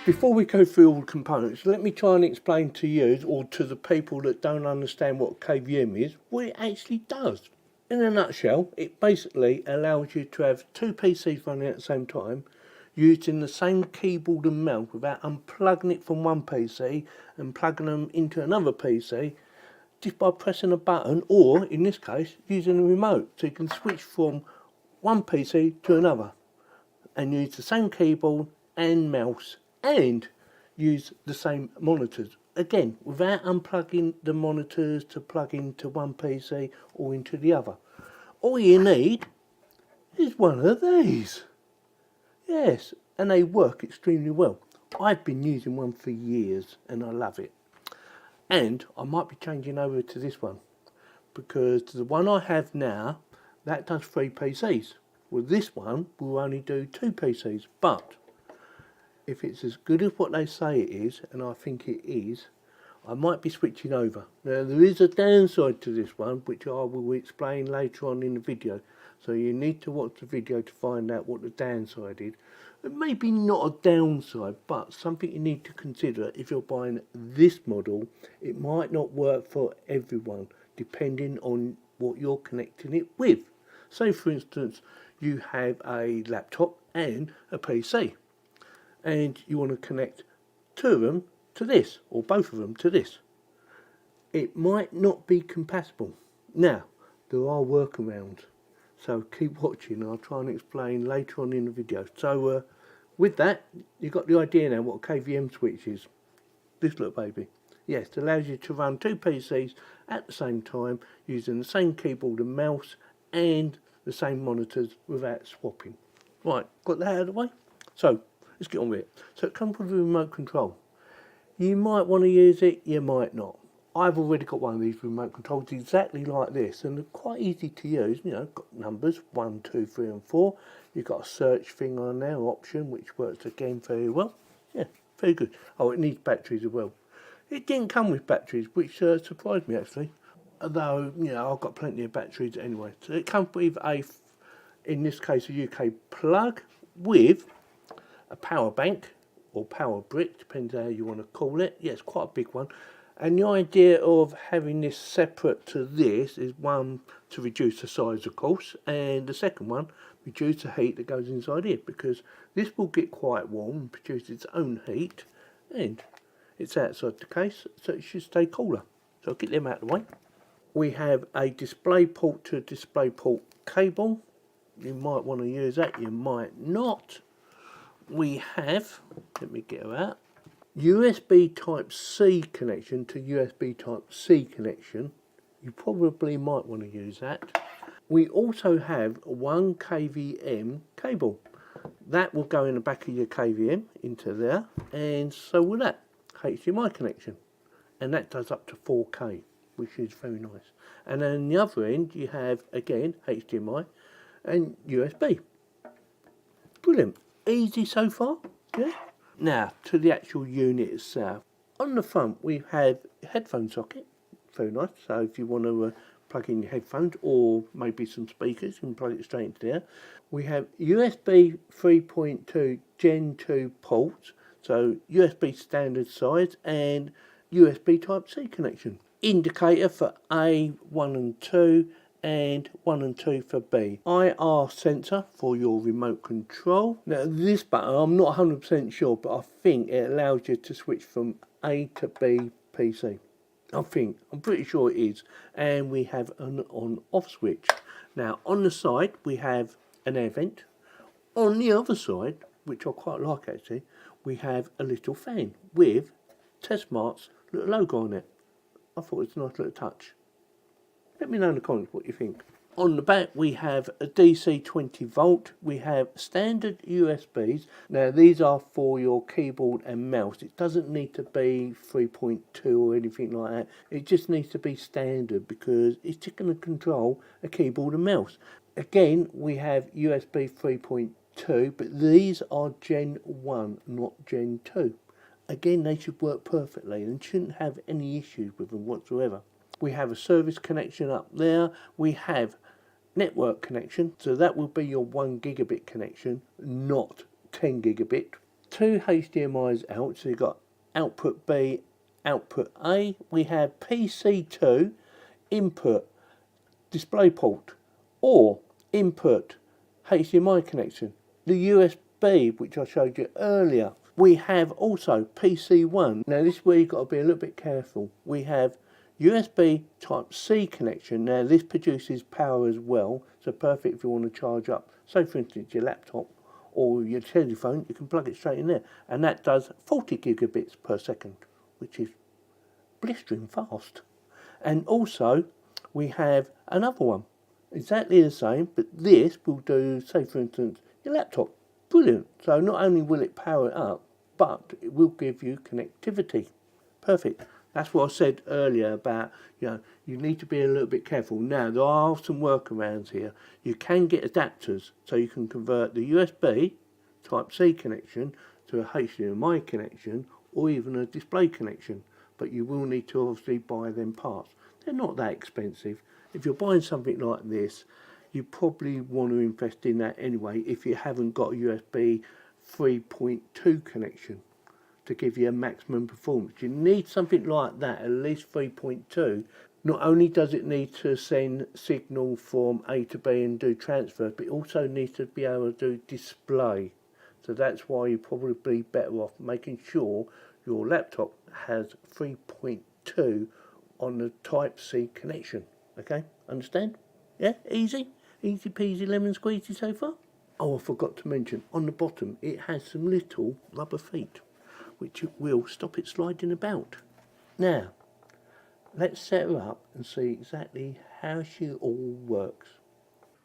Before we go through all the components, let me try and explain to you, or to the people that don't understand what KVM is, what it actually does. In a nutshell, it basically allows you to have two PCs running at the same time, using the same keyboard and mouse without unplugging it from one PC and plugging them into another PC, just by pressing a button, or in this case, using a remote. So you can switch from one PC to another and use the same keyboard and mouse and use the same monitors. Again, without unplugging the monitors to plug into one PC or into the other. All you need is one of these. Yes, and they work extremely well. I've been using one for years and I love it. And I might be changing over to this one, because the one I have now, that does 3 PCs. Well, this one will only do 2 PCs, but if it's as good as what they say it is, and I think it is, I might be switching over. Now, there is a downside to this one, which I will explain later on in the video. So you need to watch the video to find out what the downside is. It may be not a downside, but something you need to consider if you're buying this model. It might not work for everyone, depending on what you're connecting it with. Say, for instance, you have a laptop and a PC, and you want to connect 2 of them to this, or both of them to this. It might not be compatible. Now, there are workarounds, so keep watching. I'll try and explain later on in the video. So with that, you've got the idea now what a KVM switch is. This little baby. Yes, it allows you to run 2 PCs at the same time using the same keyboard and mouse and the same monitors without swapping. Right, got that out of the way? So, let's get on with it. So it comes with a remote control. You might want to use it, you might not. I've already got one of these remote controls exactly like this, and they're quite easy to use. You know, got numbers 1, 2, 3 and 4. You've got a search thing on there, option, which works again very well. Yeah, very good. Oh, it needs batteries as well. It didn't come with batteries, which surprised me actually. Although, you know, I've got plenty of batteries anyway. So it comes with in this case, a UK plug with a power bank or power brick, depends how you want to call it. Yeah, it's quite a big one. And the idea of having this separate to this is, one, to reduce the size, of course, and the second one, reduce the heat that goes inside here, because this will get quite warm and produce its own heat, and it's outside the case, so it should stay cooler. So I'll get them out of the way. We have a display port to display port cable. You might want to use that, you might not. We have, let me get her out, USB Type-C connection to USB Type-C connection. You probably might want to use that. We also have 1 KVM cable. That will go in the back of your KVM into there, and so will that HDMI connection. And that does up to 4K, which is very nice. And then on the other end, you have, again, HDMI and USB. Brilliant. Easy so far, yeah? Now, to the actual unit itself. On the front, we have a headphone socket. Very nice. So if you want to plug in your headphones or maybe some speakers, you can plug it straight into there. We have USB 3.2 Gen 2 ports. So USB standard size and USB Type-C connection. Indicator for A, 1 and 2. And 1 and 2 for B. IR sensor for your remote control. Now this button, I'm not 100% sure, but I think it allows you to switch from A to B PC. I'm pretty sure it is. And we have an on-off switch. Now on the side we have an air vent. On the other side, which I quite like actually, we have a little fan with TESmart's little logo on it. I thought it was a nice little touch. Let me know in the comments what you think. On the back we have a DC 20 volt. We have standard USBs. Now these are for your keyboard and mouse. It doesn't need to be 3.2 or anything like that. It just needs to be standard because it's just going to control a keyboard and mouse. Again, we have USB 3.2, but these are Gen 1, not Gen 2. Again, they should work perfectly and shouldn't have any issues with them whatsoever. We have a service connection up there. We have network connection, so that will be your 1 gigabit connection, not 10 gigabit. two HDMIs out, so you've got output B, output A. We have PC2 input DisplayPort or input HDMI connection. The USB, which I showed you earlier. We have also PC1. Now this is where you've got to be a little bit careful. We have USB Type-C connection. Now this produces power as well, so perfect if you want to charge up, say for instance your laptop or your telephone, you can plug it straight in there. And that does 40 gigabits per second, which is blistering fast. And also we have another one, exactly the same, but this will do, say for instance, your laptop. Brilliant. So not only will it power it up, but it will give you connectivity. Perfect. That's what I said earlier about, you need to be a little bit careful. Now, there are some workarounds here. You can get adapters, so you can convert the USB Type-C connection to a HDMI connection or even a display connection. But you will need to obviously buy them parts. They're not that expensive. If you're buying something like this, you probably want to invest in that anyway if you haven't got a USB 3.2 connection to give you a maximum performance. You need something like that, at least 3.2. Not only does it need to send signal from A to B and do transfer, but it also needs to be able to do display. So that's why you're probably better off making sure your laptop has 3.2 on the Type-C connection. Okay, understand? Yeah, easy? Easy peasy lemon squeezy so far? Oh, I forgot to mention, on the bottom it has some little rubber feet, which will stop it sliding about. Now, let's set her up and see exactly how she all works.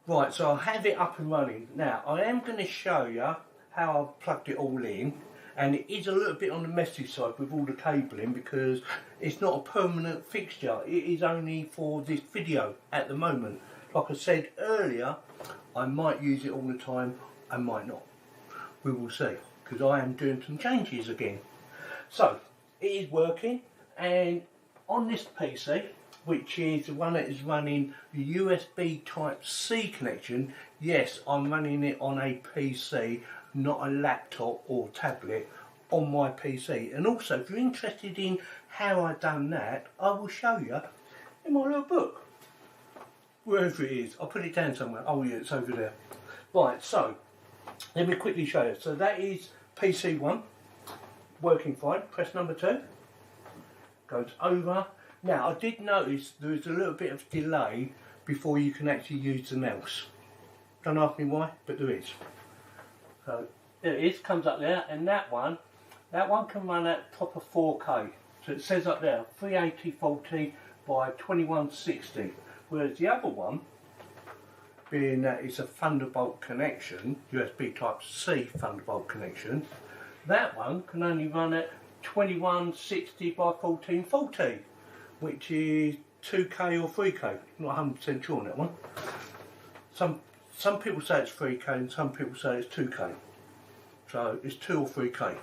Right, so I have it up and running. Now, I am going to show you how I've plugged it all in, and it is a little bit on the messy side with all the cabling because it's not a permanent fixture. It is only for this video at the moment. Like I said earlier, I might use it all the time, I might not. We will see, because I am doing some changes again. So, it is working, and on this PC, which is the one that is running the USB Type-C connection, yes, I'm running it on a PC, not a laptop or tablet, on my PC. And also, if you're interested in how I've done that, I will show you in my little book. Wherever it is, I'll put it down somewhere. Oh yeah, it's over there. Right, so let me quickly show you. So that is PC1, working fine. Press number 2, goes over. Now I did notice there is a little bit of delay before you can actually use the mouse. Don't ask me why, but there is. So there it is, comes up there, and that one can run at proper 4K. So it says up there 380/40 by 2160. Whereas the other one, being that it's a Thunderbolt connection, USB Type-C Thunderbolt connection, that one can only run at 2160 by 1440, which is 2K or 3K. Not 100% sure on that one. Some people say it's 3K and some people say it's 2K. So it's 2 or 3K.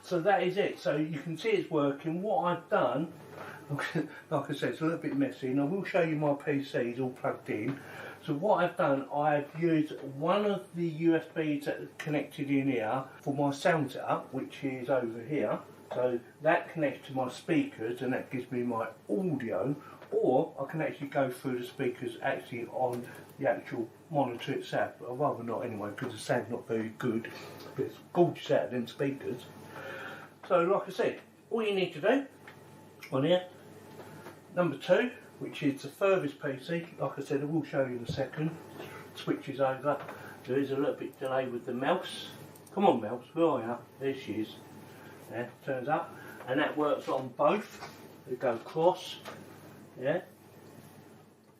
So that is it. So you can see it's working. What I've done, like I said, it's a little bit messy, and I will show you my PCs all plugged in. So what I've done, I've used one of the USBs that are connected in here for my sound setup, which is over here. So that connects to my speakers, and that gives me my audio, or I can actually go through the speakers actually on the actual monitor itself. But I'd rather not anyway, because the sound's not very good, but it's gorgeous out of them speakers. So like I said, all you need to do on here, number 2, which is the furthest PC, like I said, I will show you in a second, switches over. There is a little bit delay with the mouse. Come on mouse, where are you? There she is. Yeah, turns up, and that works on both. It goes across, yeah.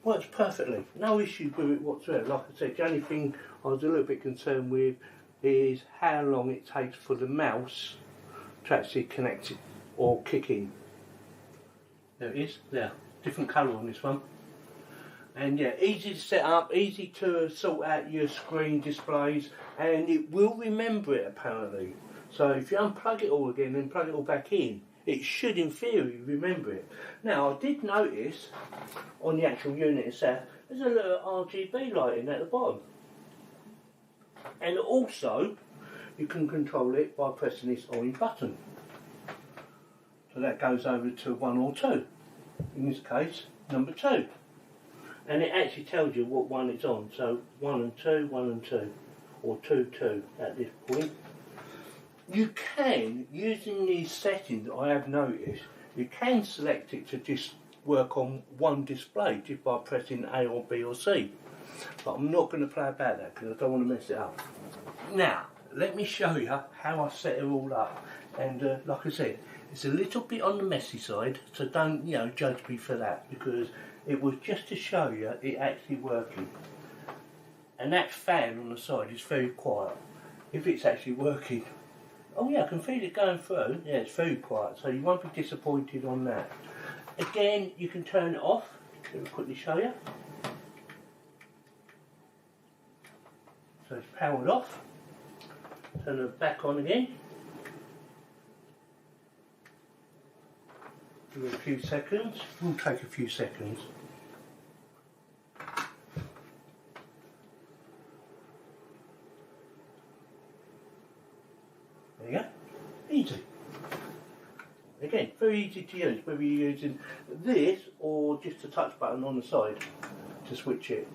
Works perfectly, no issues with it whatsoever. Like I said, the only thing I was a little bit concerned with is how long it takes for the mouse to actually connect it or kick in. There it is, there. Different colour on this one. And yeah, easy to set up, easy to sort out your screen displays, and it will remember it apparently. So if you unplug it all again and plug it all back in, it should in theory remember it. Now I did notice on the actual unit itself, there's a little RGB lighting at the bottom. And also, you can control it by pressing this orange button. So that goes over to 1 or 2. In this case, number 2. And it actually tells you what one it's on. So 1 and 2, 1 and 2. Or 2, 2 at this point. You can, using these settings, I have noticed, you can select it to just work on one display just by pressing A or B or C. But I'm not going to play about that because I don't want to mess it up. Now, let me show you how I set it all up. And like I said, it's a little bit on the messy side, so don't judge me for that, because it was just to show you it actually working. And that fan on the side is very quiet. If it's actually working, oh yeah, I can feel it going through. Yeah, it's very quiet, so you won't be disappointed on that. Again, you can turn it off. Let me quickly show you. So it's powered off. Turn it back on again. Give it a few seconds. It will take a few seconds. There you go. Easy. Again, very easy to use, whether you're using this or just a touch button on the side to switch it.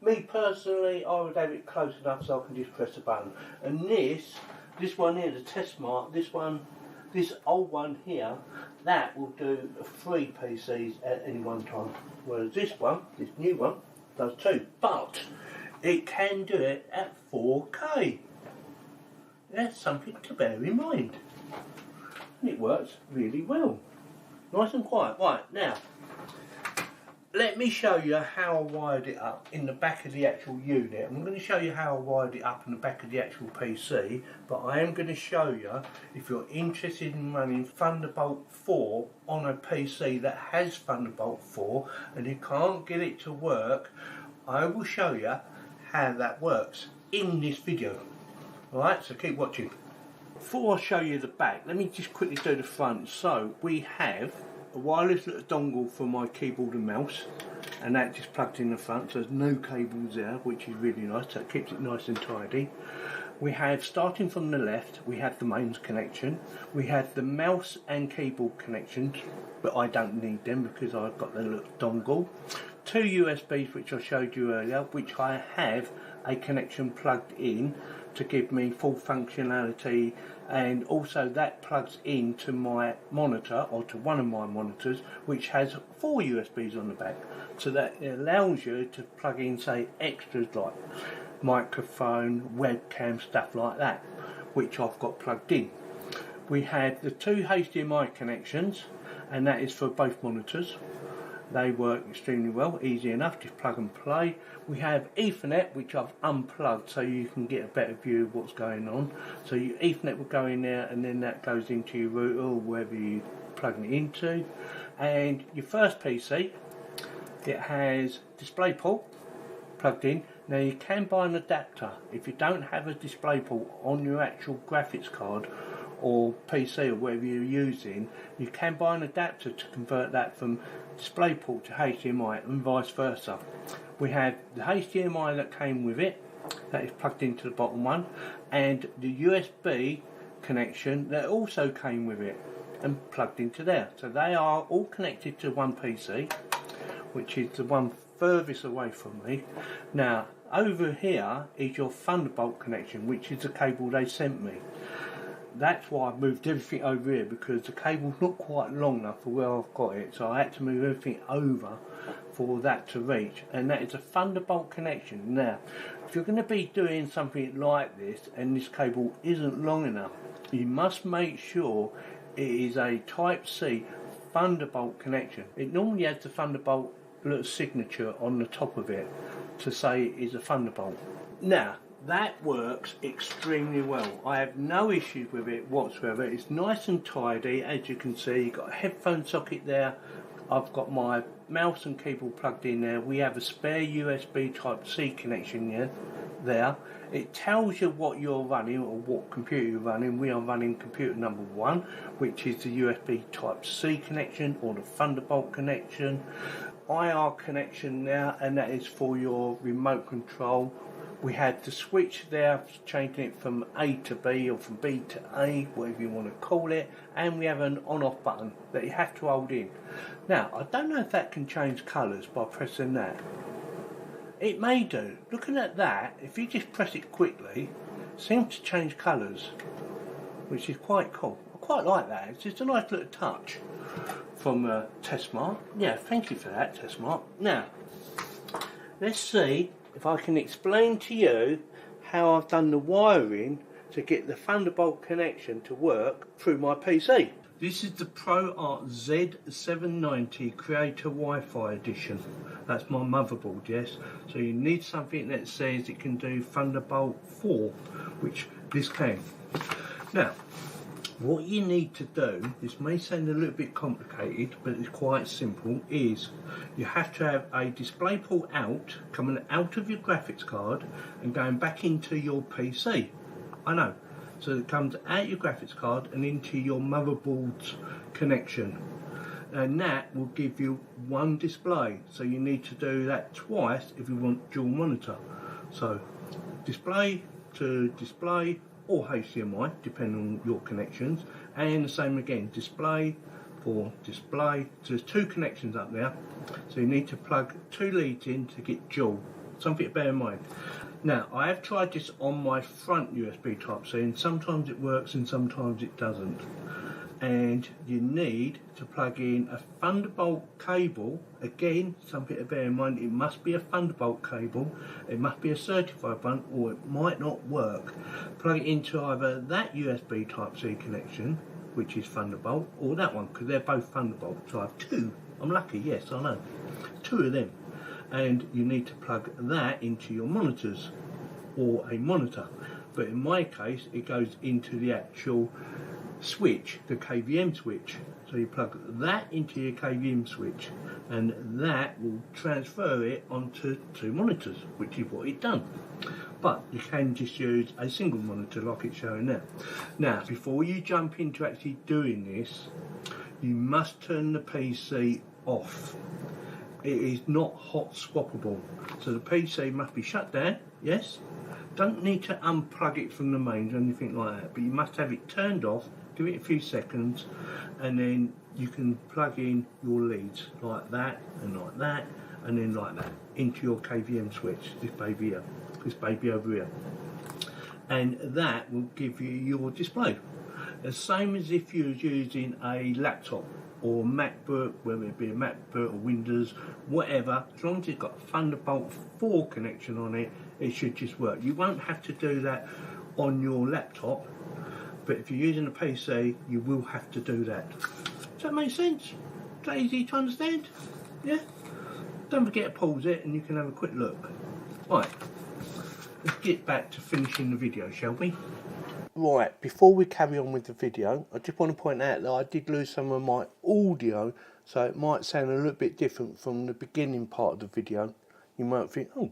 Me personally, I would have it close enough so I can just press the button. And this one here, the TESmart, this old one here, that will do 3 PCs at any one time. Whereas this new one, does 2. But it can do it at 4K. That's something to bear in mind. And it works really well. Nice and quiet. Right, now, let me show you how I wired it up in the back of the actual unit. I'm going to show you how I wired it up in the back of the actual PC, but I am going to show you, if you're interested in running Thunderbolt 4 on a PC that has Thunderbolt 4 and you can't get it to work, I will show you how that works in this video. Alright, so keep watching. Before I show you the back, let me just quickly do the front. So we have a wireless little dongle for my keyboard and mouse, and that just plugged in the front, so there's no cables there, which is really nice, so it keeps it nice and tidy. We have, starting from the left, we have the mains connection, we have the mouse and keyboard connections, but I don't need them because I've got the little dongle. 2 USBs, which I showed you earlier, which I have a connection plugged in to give me full functionality, and also that plugs into my monitor, or to one of my monitors, which has 4 USBs on the back, so that it allows you to plug in, say, extras like microphone, webcam, stuff like that, which I've got plugged in. We have the 2 HDMI connections, and that is for both monitors. They work extremely well, easy enough, just plug and play. We have Ethernet, which I've unplugged so you can get a better view of what's going on. So your Ethernet will go in there, and then that goes into your router or wherever you're plugging it into. And your first PC, it has DisplayPort plugged in. Now you can buy an adapter. If you don't have a DisplayPort on your actual graphics card or PC or whatever you're using, you can buy an adapter to convert that from DisplayPort to HDMI and vice versa. We have the HDMI that came with it, that is plugged into the bottom one, and the USB connection that also came with it and plugged into there. So they are all connected to one PC, which is the one furthest away from me. Now over here is your Thunderbolt connection, which is the cable they sent me. That's why I've moved everything over here, because the cable's not quite long enough for where I've got it, so I had to move everything over for that to reach, and that is a Thunderbolt connection. Now, if you're going to be doing something like this and this cable isn't long enough, you must make sure it is a Type-C Thunderbolt connection. It normally has the Thunderbolt little signature on the top of it to say it is a Thunderbolt. Now, that works extremely well. I have no issues with it whatsoever. It's nice and tidy, as you can see. You've got a headphone socket there. I've got my mouse and keyboard plugged in there. We have a spare USB Type-C connection there. It tells you what you're running or what computer you're running. We are running computer number 1, which is the USB Type-C connection or the Thunderbolt connection. IR connection now, and that is for your remote control We had the switch there, changing it from A to B or from B to A, whatever you want to call it, and we have an on-off button that you have to hold in. Now, I don't know if that can change colours by pressing that. It may do. Looking at that, if you just press it quickly, it seems to change colours, which is quite cool. I quite like that. It's just a nice little touch from TESmart. Yeah, thank you for that, TESmart. Now, let's see if I can explain to you how I've done the wiring to get the Thunderbolt connection to work through my PC. This is the ProArt Z790 Creator Wi-Fi edition. That's my motherboard, yes. So you need something that says it can do Thunderbolt 4, which this can. Now, what you need to do, this may sound a little bit complicated, but it's quite simple, is you have to have a DisplayPort out, coming out of your graphics card and going back into your PC. I know. So it comes out your graphics card and into your motherboard's connection. And that will give you one display. So you need to do that twice if you want dual monitor. So display to display, or HDMI, depending on your connections, and the same again, display for display. So there's two connections up there, so you need to plug two leads in to get dual. Something to bear in mind. Now, I have tried this on my front USB Type-C, and sometimes it works and sometimes it doesn't. And you need to plug in a Thunderbolt cable. Again, something to bear in mind, it must be a Thunderbolt cable, it must be a certified one, or it might not work. Plug it into either that USB Type-C connection, which is Thunderbolt, or that one, because they're both Thunderbolt. So I have two. I'm lucky, yes, I know. Two of them. And you need to plug that into your monitors, or a monitor. But in my case, it goes into the actual switch, the KVM switch. So you plug that into your KVM switch, and that will transfer it onto two monitors, which is what it's done. But you can just use a single monitor like it's showing now. Now, before you jump into actually doing this, you must turn the PC off. It is not hot swappable, so the PC must be shut down, yes. Don't need to unplug it from the mains or anything like that, but you must have it turned off. Give it a few seconds, and then you can plug in your leads like that, and like that, and then like that into your KVM switch, this baby here, this baby over here, and that will give you your display. The same as if you was using a laptop or MacBook, whether it be a MacBook or Windows, whatever. As long as it's got Thunderbolt 4 connection on it, it should just work. You won't have to do that on your laptop, but if you're using a PC, you will have to do that. Does that make sense? Is that easy to understand? Yeah? Don't forget to pause it and you can have a quick look. Right, let's get back to finishing the video, shall we? Right, before we carry on with the video, I just want to point out that I did lose some of my audio, so it might sound a little bit different from the beginning part of the video. You might think, oh,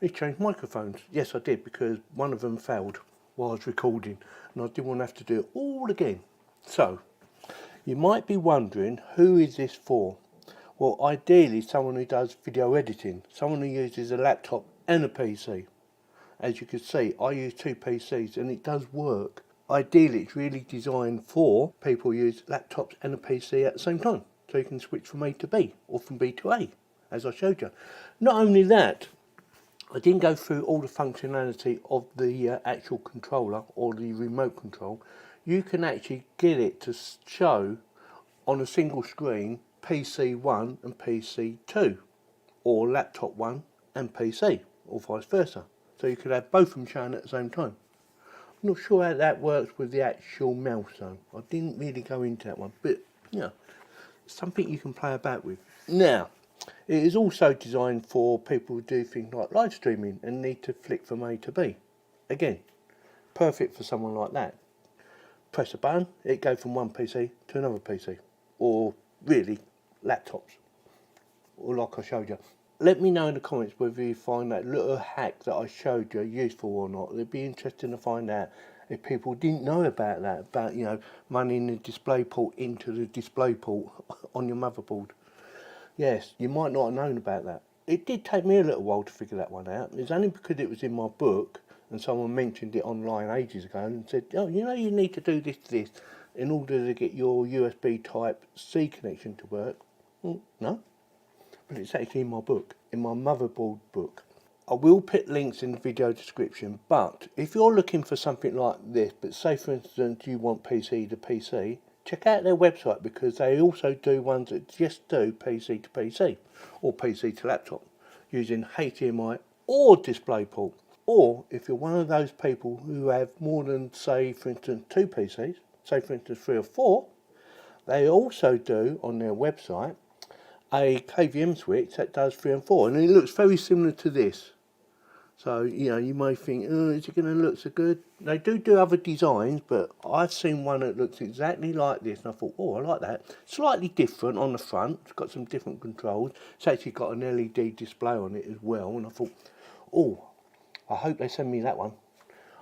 he changed microphones. Yes, I did, because one of them failed while I was recording, and I didn't want to have to do it all again. So, you might be wondering, who is this for? Well, ideally, someone who does video editing, someone who uses a laptop and a PC. As you can see, I use two PCs and it does work. Ideally, it's really designed for people who use laptops and a PC at the same time. So you can switch from A to B or from B to A, as I showed you. Not only that, I didn't go through all the functionality of the actual controller or the remote control. You can actually get it to show on a single screen PC 1 and PC 2, or laptop 1 and PC, or vice versa. So you could have both of them showing at the same time. I'm not sure how that works with the actual mouse though. I didn't really go into that one, but you know, it's something you can play about with. Now, it is also designed for people who do things like live streaming and need to flick from A to B. Again, perfect for someone like that. Press a button, it goes from one PC to another PC, or really laptops, or like I showed you. Let me know in the comments whether you find that little hack that I showed you useful or not. It'd be interesting to find out if people didn't know about that, about, you know, running the DisplayPort into the DisplayPort on your motherboard. Yes, you might not have known about that. it did take me a little while to figure that one out. It's only because it was in my book and someone mentioned it online ages ago and said, oh, you know, you need to do this in order to get your USB type C connection to work. No, but it's actually in my book, in my motherboard book. I will put links in the video description, but if you're looking for something like this, but say for instance you want PC to PC, check out their website, because they also do ones that just do PC to PC or PC to laptop using HDMI or DisplayPort. Or if you're one of those people who have more than, say for instance, 2 PCs, say for instance 3 or 4, they also do on their website a KVM switch that does 3 and 4, and it looks very similar to this. So, you know, you may think, oh, is it going to look so good? They do other designs, but I've seen one that looks exactly like this, and I thought, oh, I like that. Slightly different on the front. It's got some different controls. It's actually got an LED display on it as well, and I thought, oh, I hope they send me that one.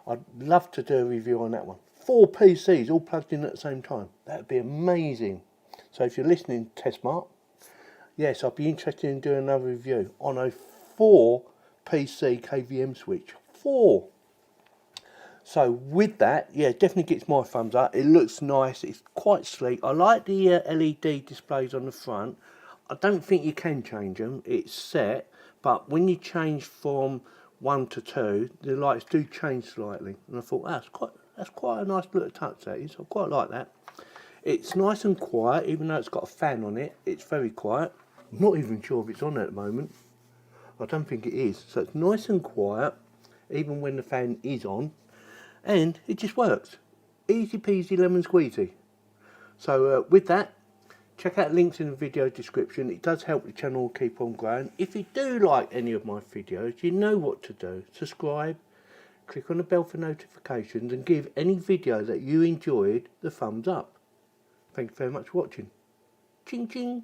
I'd love to do a review on that one. 4 PCs all plugged in at the same time. That'd be amazing. So if you're listening, TESmart, yes, I'd be interested in doing another review on a 4 PC KVM switch. 4. So with that, yeah, definitely gets my thumbs up. It looks nice. It's quite sleek. I like the LED displays on the front. I don't think you can change them. It's set, but when you change from 1 to 2, the lights do change slightly. And I thought, that's quite a nice little touch, that is. I quite like that. It's nice and quiet, even though it's got a fan on it. It's very quiet. I'm not even sure if it's on at the moment. I don't think it is. So it's nice and quiet, even when the fan is on, and it just works. Easy peasy lemon squeezy. So with that, check out links in the video description. It does help the channel keep on growing. If you do like any of my videos, you know what to do. Subscribe, click on the bell for notifications, and give any video that you enjoyed the thumbs up. Thank you very much for watching. Ching ching.